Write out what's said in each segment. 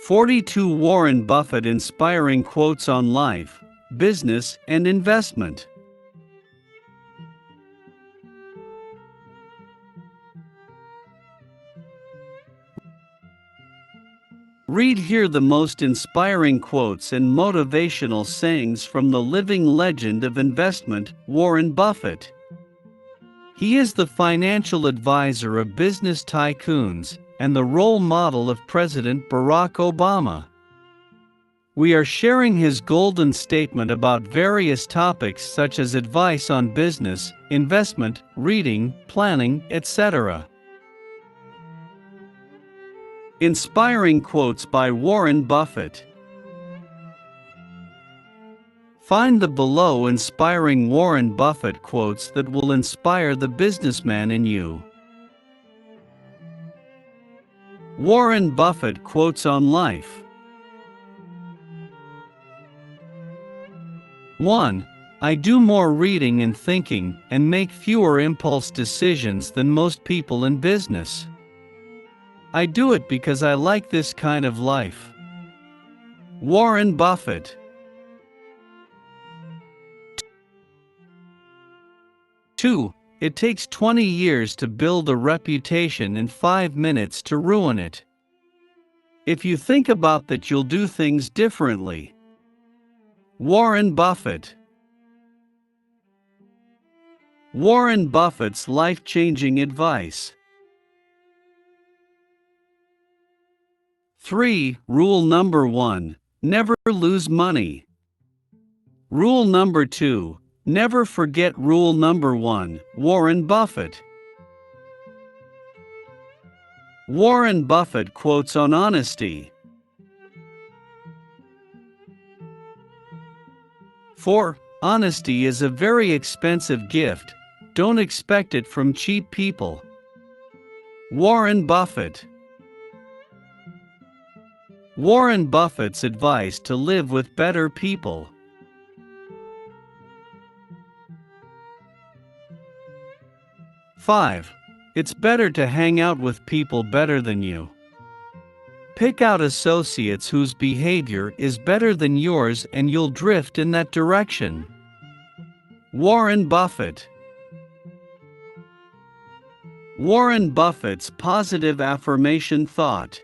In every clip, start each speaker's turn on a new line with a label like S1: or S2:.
S1: 42 Warren Buffett Inspiring Quotes on Life, Business, and Investment. Read here the most inspiring quotes and motivational sayings from the living legend of investment, Warren Buffett. He is the financial advisor of business tycoons and the role model of President Barack Obama. We are sharing his golden statement about various topics such as advice on business, investment, reading, planning, etc. Inspiring Quotes by Warren Buffett. Find the below inspiring Warren Buffett quotes that will inspire the businessman in you. Warren Buffett Quotes on Life. 1. I do more reading and thinking and make fewer impulse decisions than most people in business. I do it because I like this kind of life. Warren Buffett. 2. It takes 20 years to build a reputation and 5 minutes to ruin it. If you think about that, you'll do things differently. Warren Buffett. Warren Buffett's life-changing advice. 3. Rule number 1. Never lose money. Rule number 2. Never forget rule number 1. Warren Buffett. Warren Buffett Quotes on Honesty. 4. Honesty is a very expensive gift. Don't expect it from cheap people. Warren Buffett. Warren Buffett's advice to live with better people. 5. It's better to hang out with people better than you. Pick out associates whose behavior is better than yours and you'll drift in that direction. Warren Buffett. Warren Buffett's positive affirmation thought.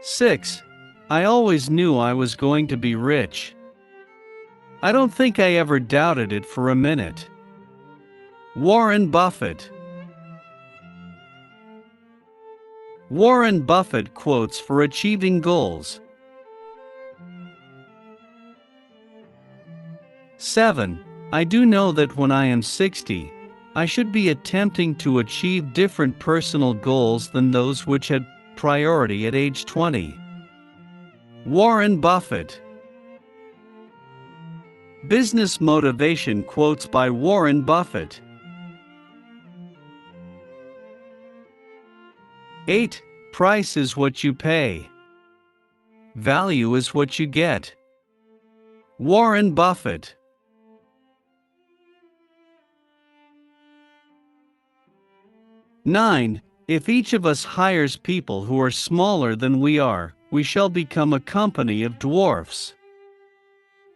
S1: 6. I always knew I was going to be rich. I don't think I ever doubted it for a minute. Warren Buffett. Warren Buffett Quotes for Achieving Goals. 7. I do know that when I am 60, I should be attempting to achieve different personal goals than those which had priority at age 20. Warren Buffett. Business Motivation Quotes by Warren Buffett. 8. Price is what you pay. Value is what you get. Warren Buffett. 9. If each of us hires people who are smaller than we are, we shall become a company of dwarfs.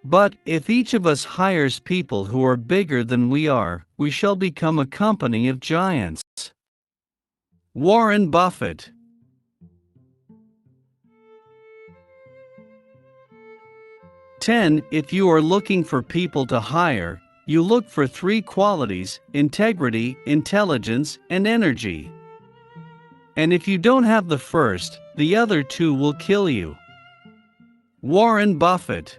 S1: But if each of us hires people who are bigger than we are, we shall become a company of giants. Warren Buffett. 10. If you are looking for people to hire, you look for 3 qualities: integrity, intelligence, and energy. And if you don't have the first, the other 2 will kill you. Warren Buffett.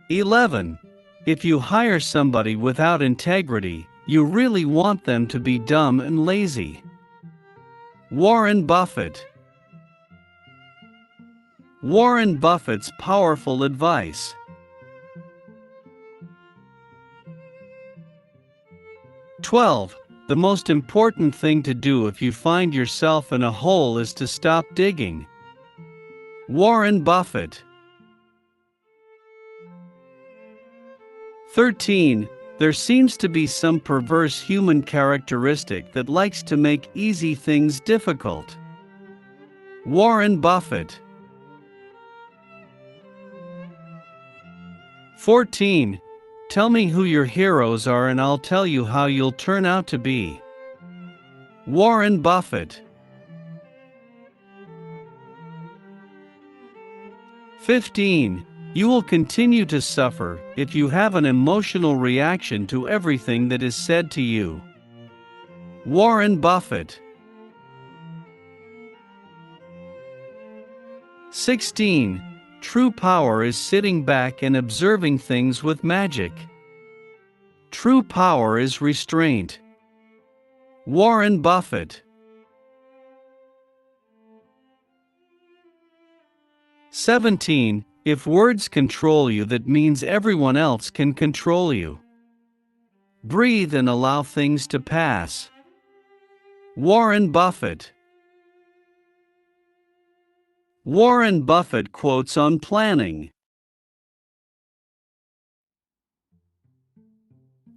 S1: 11. If you hire somebody without integrity, you really want them to be dumb and lazy. Warren Buffett. Warren Buffett's powerful advice. 12. The most important thing to do if you find yourself in a hole is to stop digging. Warren Buffett. 13. There seems to be some perverse human characteristic that likes to make easy things difficult. Warren Buffett. 14. Tell me who your heroes are and I'll tell you how you'll turn out to be. Warren Buffett. 15. You will continue to suffer if you have an emotional reaction to everything that is said to you. Warren Buffett. 16. True power is sitting back and observing things with magic. True power is restraint. Warren Buffett. 17. If words control you, that means everyone else can control you. Breathe and allow things to pass. Warren Buffett. Warren Buffett quotes on planning.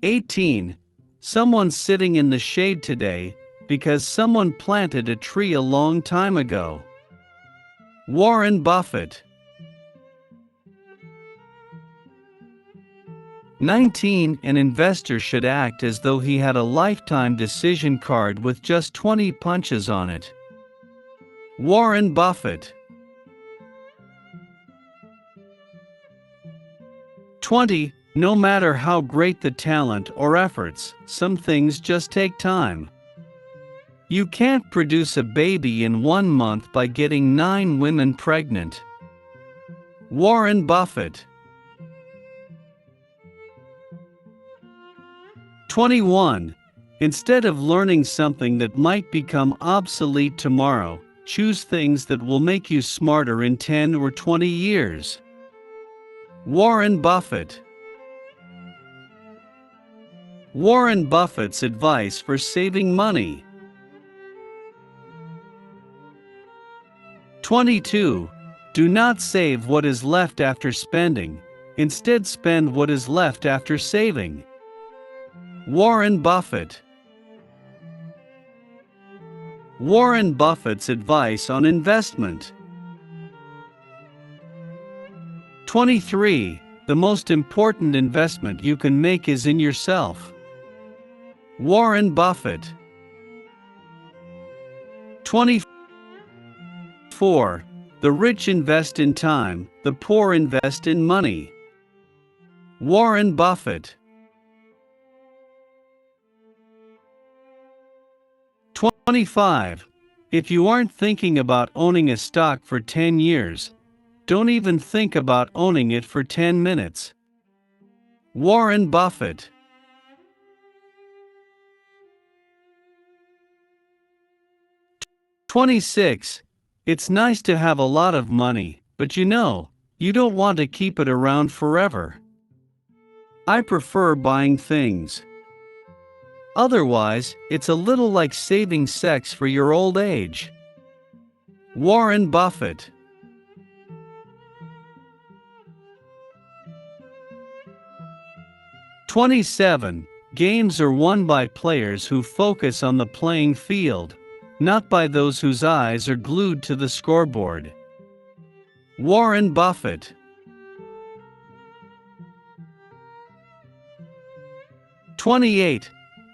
S1: 18. Someone's sitting in the shade today because someone planted a tree a long time ago. Warren Buffett. 19. An investor should act as though he had a lifetime decision card with just 20 punches on it. Warren Buffett. 20. No matter how great the talent or efforts, some things just take time. You can't produce a baby in 1 month by getting 9 women pregnant. Warren Buffett. 21. Instead of learning something that might become obsolete tomorrow, choose things that will make you smarter in 10 or 20 years. Warren Buffett. Warren Buffett's advice for saving money. 22. Do not save what is left after spending. Instead, spend what is left after saving. Warren Buffett. Warren Buffett's advice on investment. 23. The most important investment you can make is in yourself. Warren Buffett. 24. The rich invest in time, the poor invest in money. Warren Buffett. 25. If you aren't thinking about owning a stock for 10 years, don't even think about owning it for 10 minutes. Warren Buffett. 26. It's nice to have a lot of money, but you don't want to keep it around forever. I prefer buying things. Otherwise, it's a little like saving sex for your old age. Warren Buffett. 27. Games are won by players who focus on the playing field, not by those whose eyes are glued to the scoreboard. Warren Buffett. 28.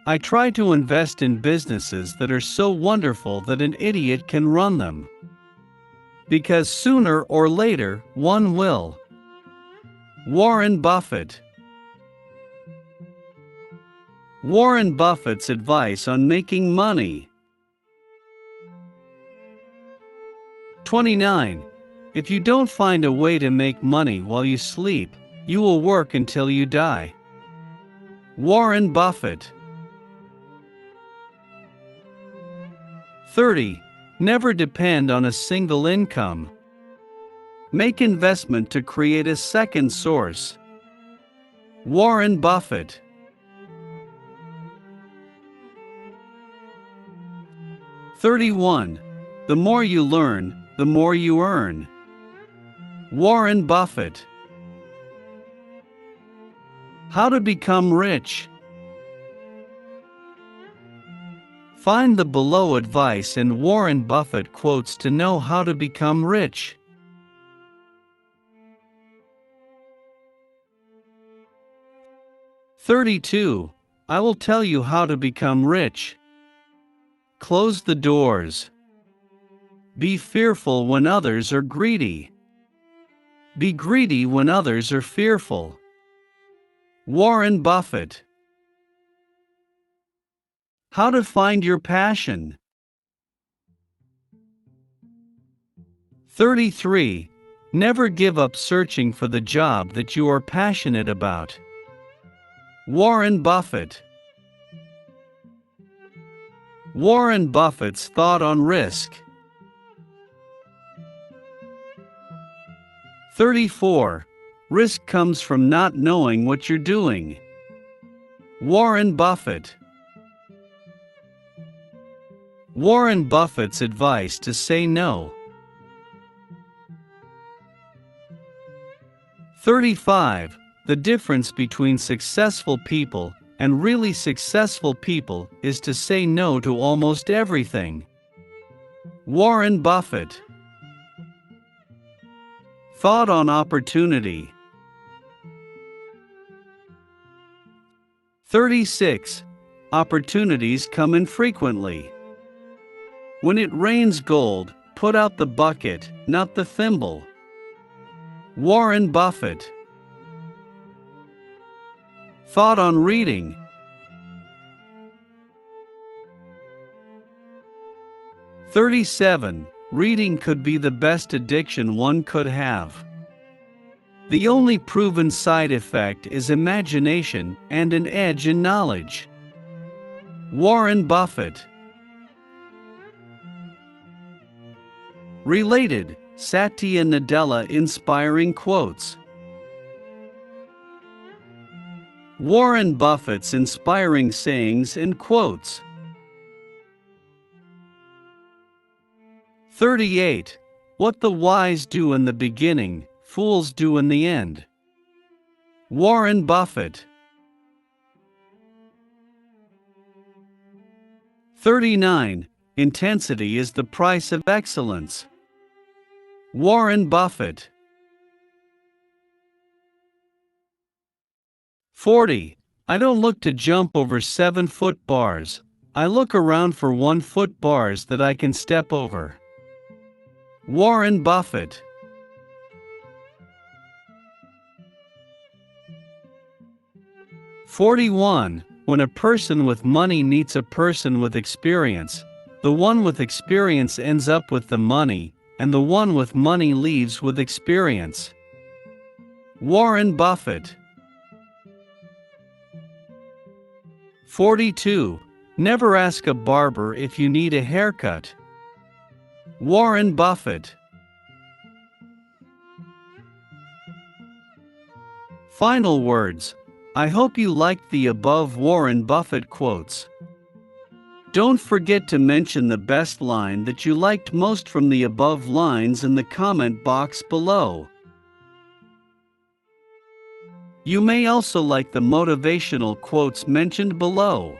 S1: I try to invest in businesses that are so wonderful that an idiot can run them. Because sooner or later, one will. Warren Buffett. Warren Buffett's advice on making money. 29. If you don't find a way to make money while you sleep, you will work until you die. Warren Buffett. 30. Never depend on a single income. Make investment to create a second source. Warren Buffett. 31. The more you learn, the more you earn. Warren Buffett. How to become rich. Find the below advice and Warren Buffett quotes to know how to become rich. "32. I will tell you how to become rich. Close the doors. Be fearful when others are greedy. Be greedy when others are fearful." Warren Buffett. How to find your passion. 33. Never give up searching for the job that you are passionate about. Warren Buffett. Warren Buffett's thought on risk. 34. Risk comes from not knowing what you're doing. Warren Buffett. Warren Buffett's advice to say no. 35. The difference between successful people and really successful people is to say no to almost everything. Warren Buffett. Thought on opportunity. 36. Opportunities come infrequently. When it rains gold, put out the bucket, not the thimble. Warren Buffett. Thought on reading. 37. Reading could be the best addiction one could have. The only proven side effect is imagination and an edge in knowledge. Warren Buffett. Related, Satya Nadella Inspiring Quotes. Warren Buffett's inspiring sayings and quotes. 38. What the wise do in the beginning, fools do in the end. Warren Buffett. 39. Intensity is the price of excellence. Warren Buffett. 40. I don't look to jump over 7-foot bars. I look around for 1-foot bars that I can step over. Warren Buffett. 41. When a person with money meets a person with experience, the one with experience ends up with the money, and the one with money leaves with experience. Warren Buffett. 42. Never ask a barber if you need a haircut. Warren Buffett. Final words. I hope you liked the above Warren Buffett quotes. Don't forget to mention the best line that you liked most from the above lines in the comment box below. You may also like the motivational quotes mentioned below.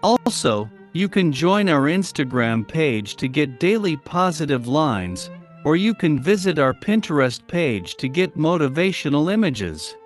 S1: Also, you can join our Instagram page to get daily positive lines, or you can visit our Pinterest page to get motivational images.